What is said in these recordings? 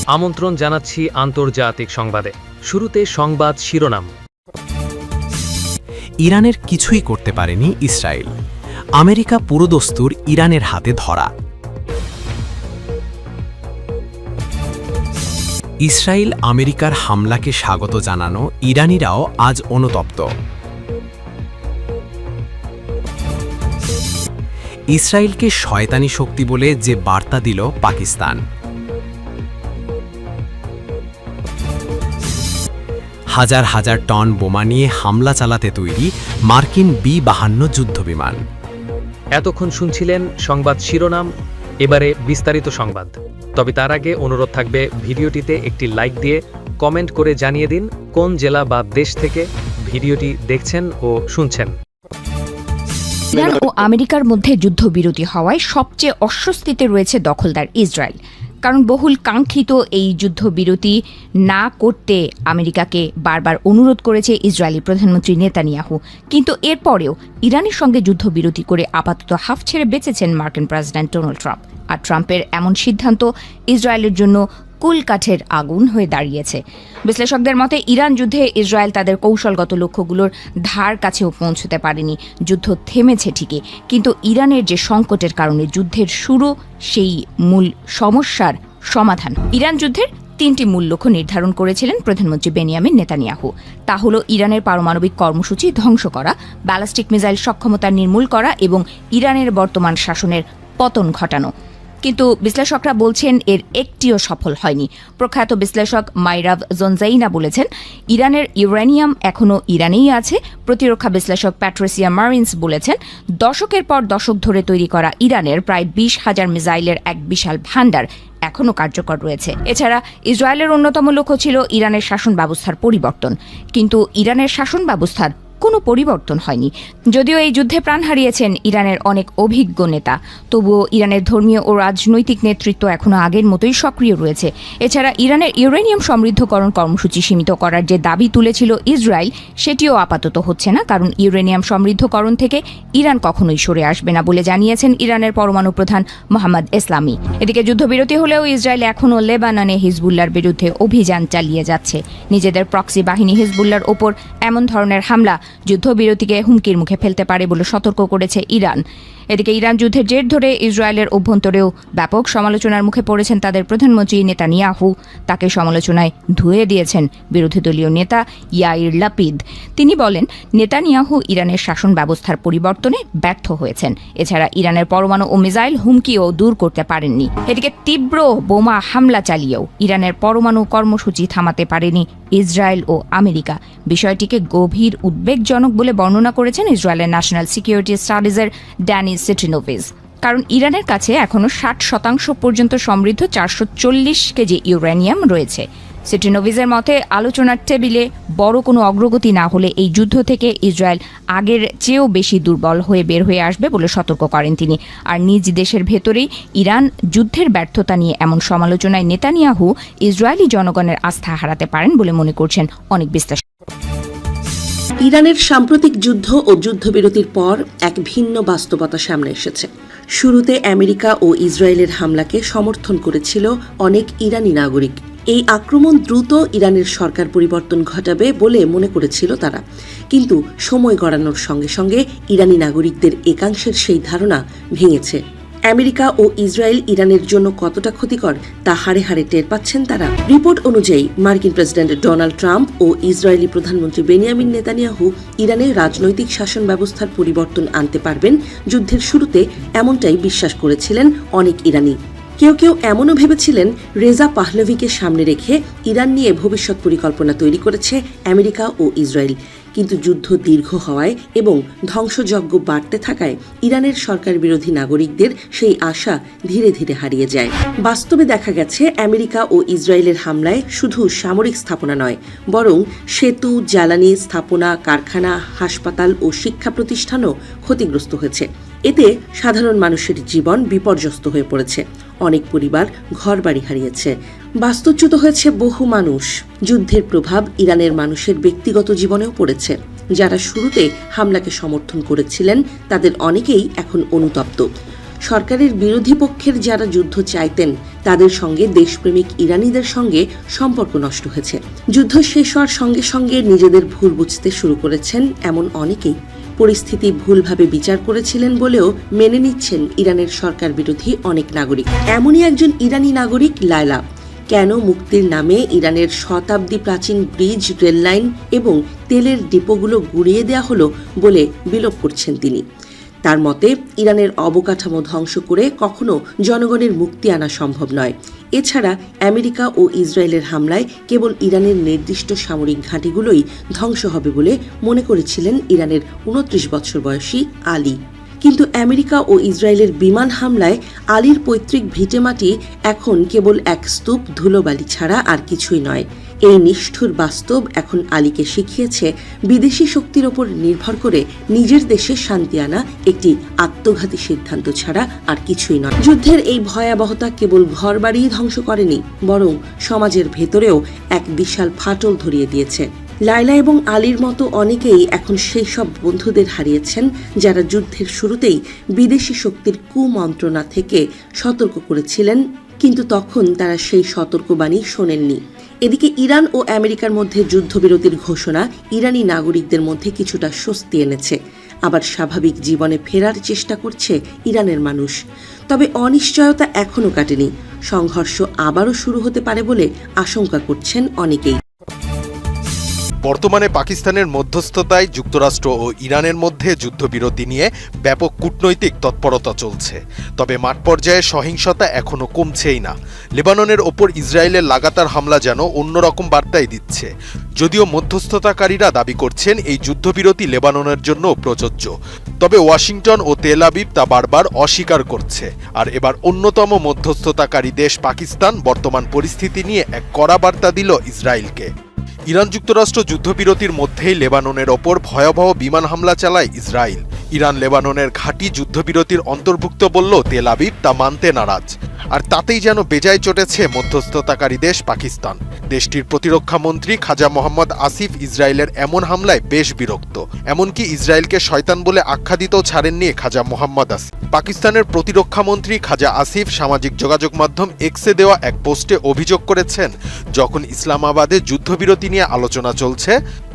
আমন্ত্রণ জানাচ্ছি আন্তর্জাতিক সংবাদে। শুরুতে সংবাদ শিরোনাম। ইরানের কিছুই করতে পারেনি ইসরায়েল। আমেরিকা পুরোদস্তুর ইরানের হাতে ধরা। ইসরায়েল আমেরিকার হামলাকে স্বাগত জানানো ইরানিরাও আজ অনুতপ্ত। ইসরায়েলকে শয়তানি শক্তি বলে যে বার্তা দিল পাকিস্তান। হাজার হাজার টন বোমা নিয়ে হামলা চালাতে তৈরি মার্কিন B-52 যুদ্ধবিমান। এতক্ষণ শুনছিলেন সংবাদ শিরোনাম, এবারে বিস্তারিত সংবাদ। তবে তার আগে অনুরোধ থাকবে ভিডিওটিতে একটি লাইক দিয়ে কমেন্ট করে জানিয়ে দিন কোন জেলা বা দেশ থেকে ভিডিওটি দেখছেন ও শুনছেন। ইরান ও আমেরিকার মধ্যে যুদ্ধবিরতি হওয়ায় সবচেয়ে অস্বস্তিতে রয়েছে দখলদার ইসরায়েল। কারণ বহুল কাঙ্ক্ষিত এই যুদ্ধবিরতি না করতে আমেরিকাকে বারবার অনুরোধ করেছে ইসরায়েলি প্রধানমন্ত্রী নেতানিয়াহু। কিন্তু এরপরেও ইরানের সঙ্গে যুদ্ধবিরতি করে আপাতত হাফ ছেড়ে বেঁচেছেন মার্কিন প্রেসিডেন্ট ডোনাল্ড ট্রাম্প। আর ট্রাম্পের এমন সিদ্ধান্ত ইসরায়েলের জন্য কুলকাঠের আগুন হয়ে দাঁড়িয়েছে। বিশ্লেষকদের মতে ইরান যুদ্ধে ইসরায়েল তাদের কৌশলগত লক্ষ্যগুলোর ধার কাছেও পৌঁছতে পারেনি। যুদ্ধ থেমেছে ঠিকই, কিন্তু ইরানের যে সংকটের কারণে যুদ্ধের শুরু, সেই মূল সমস্যার সমাধান। ইরান যুদ্ধের 3টি মূল লক্ষ্য নির্ধারণ করেছিলেন প্রধানমন্ত্রী বেনিয়ামিন নেতানিয়াহু। তা হল ইরানের পারমাণবিক কর্মসূচি ধ্বংস করা, ব্যালিস্টিক মিসাইল সক্ষমতা নির্মূল করা এবং ইরানের বর্তমান শাসনের পতন ঘটানো। কিন্তু বিশ্লেষকরা বলছেন এর একটিও সফল হয়নি। প্রখ্যাত বিশ্লেষক মাইরাভ জনজাইনা বলেছেন, ইরানের ইউরেনিয়াম এখনও ইরানেই আছে। প্রতিরক্ষা বিশ্লেষক প্যাট্রিসিয়া মারিন্স বলেছেন, দশকের পর দশক ধরে তৈরি করা ইরানের প্রায় 20,000 মিসাইলের এক বিশাল ভাণ্ডার এখনও কার্যকর রয়েছে। এছাড়া ইসরায়েলের অন্যতম লক্ষ্য ছিল ইরানের শাসন ব্যবস্থার পরিবর্তন, কিন্তু ইরানের শাসন ব্যবস্থার কোনো পরিবর্তন হয়নি। যদিও এই যুদ্ধে প্রাণ হারিয়েছেন ইরানের অনেক অভিজ্ঞ নেতা, তবুও ইরানের ধর্মীয় ও রাজনৈতিক নেতৃত্ব এখনও আগের মতোই সক্রিয় রয়েছে। এছাড়া ইরানের ইউরেনিয়াম সমৃদ্ধকরণ কর্মসূচি সীমিত করার যে দাবি তুলেছিল ইসরায়েল, সেটিও আপাতত হচ্ছে না, কারণ ইউরেনিয়াম সমৃদ্ধকরণ থেকে ইরান কখনোই সরে আসবে না বলে জানিয়েছেন ইরানের পরমাণু প্রধান মোহাম্মদ ইসলামি। এদিকে যুদ্ধবিরতি হলেও ইসরায়েল এখনও লেবাননে হিজবুল্লার বিরুদ্ধে অভিযান চালিয়ে যাচ্ছে। নিজেদের প্রক্সি বাহিনী হিজবুল্লার ওপর এমন ধরনের হামলা যুদ্ধবিরতিকে হুমকির মুখে ফেলতে পারে বলে সতর্ক করেছে ইরান। এদিকে ইরান যুদ্ধের জের ধরে ইসরায়েলের অভ্যন্তরেও ব্যাপক সমালোচনার মুখে পড়েছেন তাদের প্রধানমন্ত্রী নেতানিয়াহু। তাকে সমালোচনায় ধুয়ে দিয়েছেন বিরোধী দলীয় নেতা ইয়াইর লাপিদ। তিনি বলেন, নেতানিয়াহু ইরানের শাসন ব্যবস্থার পরিবর্তনে ব্যর্থ হয়েছেন। এছাড়া ইরানের পরমাণু ও মিসাইল হুমকিও দূর করতে পারেননি। এদিকে তীব্র বোমা হামলা চালিয়েও ইরানের পরমাণু কর্মসূচি থামাতে পারেনি ইসরায়েল ও আমেরিকা। বিষয়টিকে গভীর উদ্বেগজনক বলে বর্ণনা করেছেন ইসরায়েলের ন্যাশনাল সিকিউরিটি স্টাডিজের ড্যানি সিটিনোভিজ। কারণ ইরানের কাছে এখনও 60% পর্যন্ত সমৃদ্ধ 440 কেজি ইউরেনিয়াম রয়েছে। সিটিনোভিজের মতে, আলোচনার টেবিলে বড় কোনো অগ্রগতি না হলে এই যুদ্ধ থেকে ইসরায়েল আগের চেয়েও বেশি দুর্বল হয়ে বের হয়ে আসবে বলে সতর্ক করেন তিনি। আর নিজ দেশের ভেতরেই ইরান যুদ্ধের ব্যর্থতা নিয়ে এমন সমালোচনায় নেতানিয়াহু ইসরায়েলি জনগণের আস্থা হারাতে পারেন বলে মনে করছেন অনেক বিশ্লেষক। ইরানের সাম্প্রতিক যুদ্ধ ও যুদ্ধবিরতির পর এক ভিন্ন বাস্তবতা সামনে এসেছে। শুরুতে আমেরিকা ও ইসরায়েলের হামলাকে সমর্থন করেছিল অনেক ইরানি নাগরিক। এই আক্রমণ দ্রুত ইরানের সরকার পরিবর্তন ঘটাবে বলে মনে করেছিল তারা। কিন্তু সময় গড়ানোর সঙ্গে সঙ্গে ইরানি নাগরিকদের একাংশের সেই ধারণা ভেঙেছে। আমেরিকা ও ইসরায়েল ইরানের জন্য কতটা ক্ষতিকর তা হাড়ে হাড়ে টের পাচ্ছেন তারা। রিপোর্ট অনুযায়ী মার্কিন প্রেসিডেন্ট ডোনাল্ড ট্রাম্প ও ইসরায়েলি প্রধানমন্ত্রী বেনিয়ামিন নেতানিয়াহু ইরানের রাজনৈতিক শাসন ব্যবস্থার পরিবর্তন আনতে পারবেন যুদ্ধের শুরুতে, এমনটাই বিশ্বাস করেছিলেন অনেক ইরানি। কেউ কেউ এমনও ভেবেছিলেন রেজা পাহলভিকে সামনে রেখে ইরান নিয়ে ভবিষ্যৎ পরিকল্পনা তৈরি করেছে আমেরিকা ও ইসরায়েল। কিন্তু যুদ্ধ দীর্ঘ হওয়ায় এবং ধ্বংসযজ্ঞ বাড়তে থাকায় ইরানের সরকার বিরোধী নাগরিকদের সেই আশা ধীরে ধীরে হারিয়ে যায়। বাস্তবে দেখা গেছে আমেরিকা ও ইসরায়েলের হামলায় শুধু সামরিক স্থাপনা নয়, বরং সেতু, জ্বালানি স্থাপনা, কারখানা, হাসপাতাল ও শিক্ষা প্রতিষ্ঠানও ক্ষতিগ্রস্ত হয়েছে। এতে সাধারণ মানুষের জীবন বিপর্যস্ত হয়ে পড়েছে। অনেক পরিবার ঘরবাড়ি হারিয়েছে। বাস্তুচ্যুত হয়েছে বহু মানুষ। যুদ্ধের প্রভাব ইরানের মানুষের ব্যক্তিগত জীবনেও পড়েছে। যারা শুরুতে হামলাকে সমর্থন করেছিলেন তাদের অনেকেই এখন অনুতপ্ত। সরকারের বিরোধী পক্ষের যারা যুদ্ধ চাইতেন তাদের সঙ্গে দেশপ্রেমিক ইরানিদের সঙ্গে সম্পর্ক নষ্ট হয়েছে। যুদ্ধ শেষ হওয়ার সঙ্গে সঙ্গে নিজেদের ভুল বুঝতে শুরু করেছেন এমন অনেকেই। পরিস্থিতি ভুলভাবে বিচার করেছিলেন বলেও মেনে নিচ্ছেন ইরানের সরকার বিরোধী অনেক নাগরিক। এমনই একজন ইরানি নাগরিক লায়লা। কেন মুক্তির নামে ইরানের শতাব্দী প্রাচীন ব্রিজ, রেললাইন এবং তেলের ডিপোগুলো গুঁড়িয়ে দেওয়া হলো বলে বিলোপ করছেন তিনি। তার মতে, ইরানের অবকাঠামো ধ্বংস করে কখনো জনগণের মুক্তি আনা সম্ভব নয়। এছাড়া আমেরিকা ও ইসরায়েলের হামলায় কেবল ইরানের নির্দিষ্ট সামরিক ঘাঁটিগুলোই ধ্বংস হবে বলে মনে করেছিলেন ইরানের 29 বছর বয়সী আলী। কিন্তু আমেরিকা ও ইসরায়েলের বিমান হামলায় আলীর পৈতৃক ভিটেমাটি এখন কেবল এক স্তূপ ধুলোবালি ছাড়া আর কিছুই নয়। এই নিষ্ঠুর বাস্তব এখন আলীকে শিখিয়েছে বিদেশি শক্তির ওপর নির্ভর করে নিজের দেশে শান্তি আনা একটি আত্মঘাতী সিদ্ধান্ত ছাড়া আর কিছুই নয়। যুদ্ধের এই ভয়াবহতা কেবল ঘরবাড়িই ধ্বংস করেনি, বরং সমাজের ভেতরেও এক বিশাল ফাটল ধরিয়ে দিয়েছে। লায়লা এবং আলীর মতো অনেকেই এখন সেই সব বন্ধুদের হারিয়েছেন যারা যুদ্ধের শুরুতেই বিদেশি শক্তির কুমন্ত্রণা থেকে সতর্ক করেছিলেন, কিন্তু তখন তারা সেই সতর্কবাণী শোনেননি। এদিকে ইরান ও আমেরিকার মধ্যে যুদ্ধবিরতির ঘোষণা ইরানি নাগরিকদের মধ্যে কিছুটা স্বস্তি এনেছে। আবার স্বাভাবিক জীবনে ফেরার চেষ্টা করছে ইরানের মানুষ। তবে অনিশ্চয়তা এখনও কাটেনি। সংঘর্ষ আবারও শুরু হতে পারে বলে আশঙ্কা করছেন অনেকেই। বর্তমানে পাকিস্তানের মধ্যস্থতায় যুক্তরাষ্ট্র ও ইরানের মধ্যে যুদ্ধবিরতি নিয়ে ব্যাপক কূটনৈতিক তৎপরতা চলছে। তবে মাঠ পর্যায়ে সহিংসতা এখনও কমছেই না। লেবাননের ওপর ইসরায়েলের লাগাতার হামলা যেন অন্যরকম বার্তাই দিচ্ছে। যদিও মধ্যস্থতাকারীরা দাবি করছেন এই যুদ্ধবিরতি লেবাননের জন্য প্রযোজ্য, তবে ওয়াশিংটন ও তেল আবিব তা বারবার অস্বীকার করছে। আর এবার অন্যতম মধ্যস্থতাকারী দেশ পাকিস্তান বর্তমান পরিস্থিতি নিয়ে এক কড়া বার্তা দিল ইসরায়েলকে। ইরান যুক্তরাষ্ট্র যুদ্ধবিরতির মধ্যেই লেবাননের ওপর ভয়াবহ বিমান হামলা চালায় ইসরায়েল। ইরান লেবাননের ঘাঁটি যুদ্ধবিরতির অন্তর্ভুক্ত বলল তেল আবিব তা মানতে নারাজ। আর তাতেই যেন বেজায় চটেছে মধ্যস্থতাকারী দেশ পাকিস্তান। দেশটির প্রতিরক্ষা মন্ত্রী খাজা মোহাম্মদ আসিফ ইসরায়েলের এমন হামলায় বেশ বিরক্ত। এমনকি ইসরায়েলকে শয়তান বলে আখ্যা দিতেও ছাড়েননি খাজা মোহাম্মদ আসিফ। পাকিস্তানের প্রতিরক্ষা মন্ত্রী খাজা আসিফ সামাজিক যোগাযোগ মাধ্যম এক্সে দেওয়া এক পোস্টে অভিযোগ করেছেন, যখন ইসলামাবাদে যুদ্ধবিরতি নিয়ে আলোচনা চলছে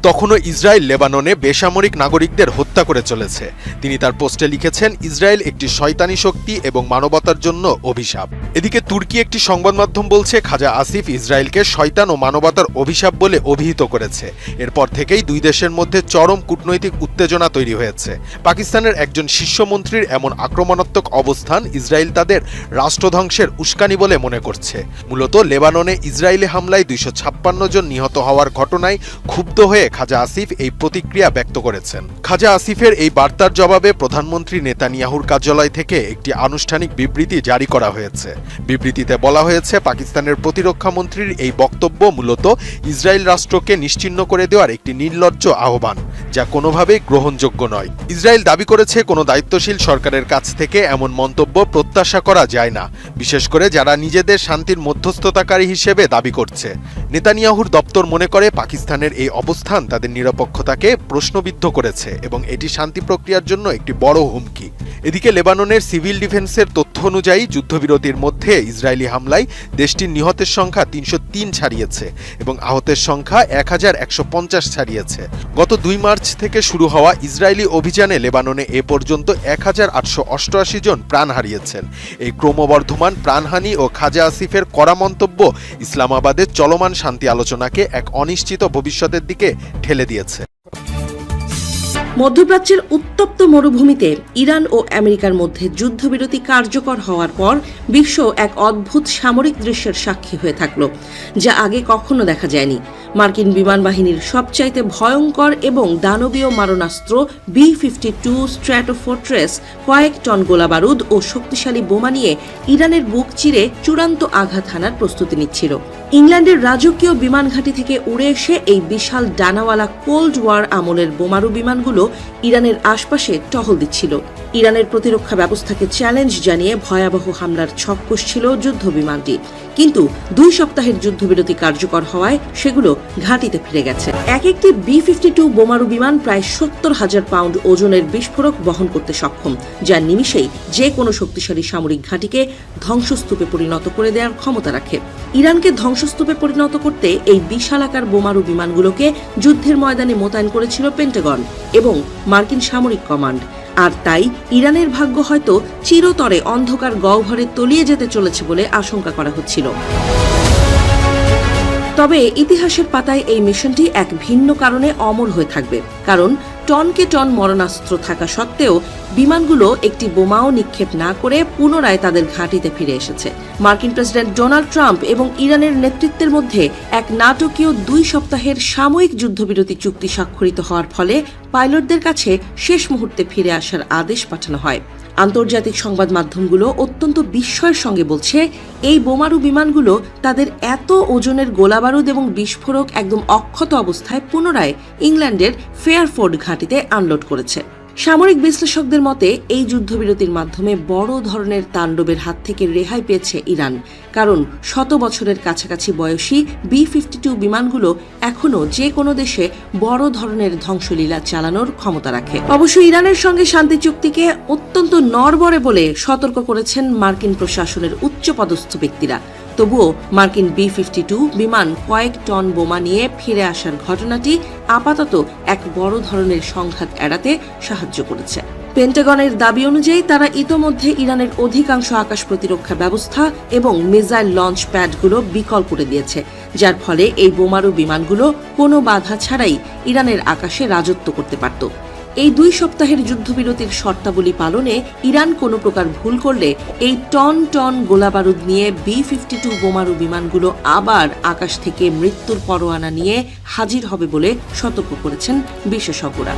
তখনও ইসরায়েল লেবাননে বেসামরিক নাগরিকদের হত্যা করে চলেছে। তিনি তার পোস্টে লিখেছেন, ইসরায়েল একটি শয়তানি শক্তি এবং মানবতার জন্য অভিশাপ। এদিকে তুর্কি একটি সংবাদ মাধ্যম বলছে, খাজা আসিফ ইসরায়েলকে শয়তান ও মানবতার অভিশাপ বলে অভিহিত করেছে। এরপর থেকেই দুই দেশের মধ্যে চরম কূটনৈতিক উত্তেজনা তৈরি হয়েছে। পাকিস্তানের একজন শীর্ষমন্ত্রীর এমন আক্রমণাত্মক অবস্থান ইসরায়েল তাদের রাষ্ট্রধ্বংসের উস্কানি বলে মনে করছে। মূলত লেবাননে ইসরায়েলি হামলায় 256 জন নিহত হওয়ার ঘটনায় ক্ষুব্ধ হয়ে খাজা আসিফ এই প্রতিক্রিয়া ব্যক্ত করেছেন। খাজা আসিফের এই বার্তার জবাবে প্রধানমন্ত্রী নেতানিয়াহুর কার্যালয় থেকে একটি আনুষ্ঠানিক বিবৃতি জারি করা হয়েছে। বিবৃতিতে বলা হয়েছে, পাকিস্তানের প্রতিরক্ষা মন্ত্রীর এই বক্তব্য মূলত ইসরায়েল রাষ্ট্রকে নিশ্চিহ্ন করে দেওয়ার একটি নির্লজ্জ আহ্বান, যা কোনোভাবেই গ্রহণযোগ্য নয়। ইসরায়েল দাবি করেছে, কোনো দায়িত্বশীল সরকারের কাছ থেকে এমন মন্তব্য প্রত্যাশা করা যায় না, বিশেষ করে যারা নিজেদের শান্তির মধ্যস্থতাকারী হিসেবে দাবি করছে। নেতানিয়াহুর দপ্তর মনে করে পাকিস্তানের এই অবস্থান তাদের নিরপেক্ষতাকে প্রশ্নবিদ্ধ করেছে এবং এটি শান্তি প্রক্রিয়ার জন্য একটি বড় হুমকি। এদিকে লেবাননের সিভিল ডিফেন্সের তথ্য অনুযায়ী যুদ্ধবিরতির মধ্যে ইসরায়েলি হামলায় দেশটির নিহতের সংখ্যা 303 ছাড়িয়েছে এবং আহতের সংখ্যা 1150 ছাড়িয়েছে। গত 2 মার্চ থেকে শুরু হওয়া ইসরায়েলি অভিযানে লেবাননে এ পর্যন্ত 1888 জন প্রাণ হারিয়েছেন। এই ক্রমবর্ধমান প্রাণহানি ও খাজা আসিফের কড়া মন্তব্য ইসলামাবাদের চলমান শান্তি আলোচনাকে এক অনিশ্চিত ভবিষ্যতের দিকে ঠেলে দিয়েছে। মধ্যপ্রাচ্যের উত্তপ্ত মরুভূমিতে ইরান ও আমেরিকার মধ্যে যুদ্ধবিরতি কার্যকর হওয়ার পর বিশ্ব এক অদ্ভুত সামরিক দৃশ্যের সাক্ষী হয়ে থাকল, যা আগে কখনো দেখা যায়নি। মার্কিন বিমান বাহিনীর সবচাইতে ভয়ঙ্কর এবং দানবীয় মারণাস্ত্র B-52 স্ট্র্যাটোফোর্ট্রেস কয়েক টন গোলাবারুদ ও শক্তিশালী বোমা নিয়ে ইরানের বুক চিরে চূড়ান্ত আঘাত হানার প্রস্তুতি নিচ্ছিল। ইংল্যান্ডের রাজকীয় বিমান ঘাঁটি থেকে উড়ে এসে এই বিশাল ডানাওয়ালা কোল্ড ওয়ার আমলের বোমারু বিমানগুলো ইরানের আশপাশে টহল দিচ্ছিল। ইরানের প্রতিরক্ষা ব্যবস্থাকে চ্যালেঞ্জ জানিয়ে ভয়াবহ হামলার ছক কষছিল যুদ্ধ বিমানটি, কিন্তু 2 সপ্তাহের যুদ্ধবিরতি কার্যকর হওয়ায় সেগুলো ঘাঁটিতে ফিরে গেছে। এক একটি B-52 বোমারু বিমান প্রায় 70,000 পাউন্ড ওজনের বিস্ফোরক বহন করতে সক্ষম, যা নিমিষেই যে কোনো শক্তিশালী সামরিক ঘাঁটিকে ধ্বংসস্তূপে পরিণত করে দেওয়ার ক্ষমতা রাখে। ইরানকে ধ্বংসস্তূপে পরিণত করতে এই বিশালাকার বোমারু বিমানগুলোকে যুদ্ধের ময়দানে মোতায়েন করেছিল পেন্টাগন এবং মার্কিন সামরিক কমান্ড। আর তাই ইরানের ভাগ্য হয়তো চিরতরে অন্ধকার গহ্বরে তলিয়ে যেতে চলেছে বলে আশঙ্কা করা হচ্ছিল। তবে ইতিহাসের পাতায় এই মিশনটি এক ভিন্ন কারণে অমর হয়ে থাকবে, কারণ টনকে টন মরণাস্ত্র থাকা সত্ত্বেও বিমানগুলো একটি বোমাও নিক্ষেপ না করে পুনরায় তাদের ঘাঁটিতে ফিরে এসেছে। মার্কিন প্রেসিডেন্ট ডোনাল্ড ট্রাম্প এবং ইরানের নেতৃত্বের মধ্যে এক নাটকীয় 2 সপ্তাহের সাময়িক যুদ্ধবিরতি চুক্তি স্বাক্ষরিত হওয়ার ফলে পাইলটদের কাছে শেষ মুহূর্তে ফিরে আসার আদেশ পাঠানো হয়। আন্তর্জাতিক সংবাদ মাধ্যমগুলো অত্যন্ত বিস্ময়ের সঙ্গে বলছে, এই বোমারু বিমানগুলো তাদের এত ওজনের গোলাবারুদ এবং বিস্ফোরক একদম অক্ষত অবস্থায় পুনরায় ইংল্যান্ডের ফেয়ারফোর্ড ঘাঁটিতে আনলোড করেছে। সামরিক বিশ্লেষকদের মতে এই যুদ্ধবিরতির মাধ্যমে বড় ধরনের তাণ্ডবের হাত থেকে রেহাই পেয়েছে ইরান, কারণ 100 বছরের কাছাকাছি বয়সী B-52 বিমানগুলো এখনও যে কোনো দেশে বড় ধরনের ধ্বংসলীলা চালানোর ক্ষমতা রাখে। অবশ্য ইরানের সঙ্গে শান্তি চুক্তিকে অত্যন্ত নড়বড়ে বলে সতর্ক করেছেন মার্কিন প্রশাসনের উচ্চপদস্থ ব্যক্তিরা। তবুও মার্কিন B-52 বিমান কয়েক টন বোমা নিয়ে ফিরে আসার ঘটনাটি আপাতত এক বড় ধরনের সংঘাত এড়াতে সাহায্য করেছে। পেন্টাগনের দাবি অনুযায়ী তারা ইতোমধ্যে ইরানের অধিকাংশ আকাশ প্রতিরক্ষা ব্যবস্থা এবং মিসাইল লঞ্চ প্যাডগুলো বিকল করে দিয়েছে, যার ফলে এই বোমারু বিমানগুলো কোনো বাধা ছাড়াই ইরানের আকাশে রাজত্ব করতে পারত। এই 2 সপ্তাহের যুদ্ধবিরতির শর্তাবলী পালনে ইরান কোনো প্রকার ভুল করলে এই টন টন গোলাবারুদ নিয়ে B-52 বোমারু বিমানগুলো আবার আকাশ থেকে মৃত্যুর পরোয়ানা নিয়ে হাজির হবে বলে সতর্ক করেছেন বিশেষজ্ঞরা।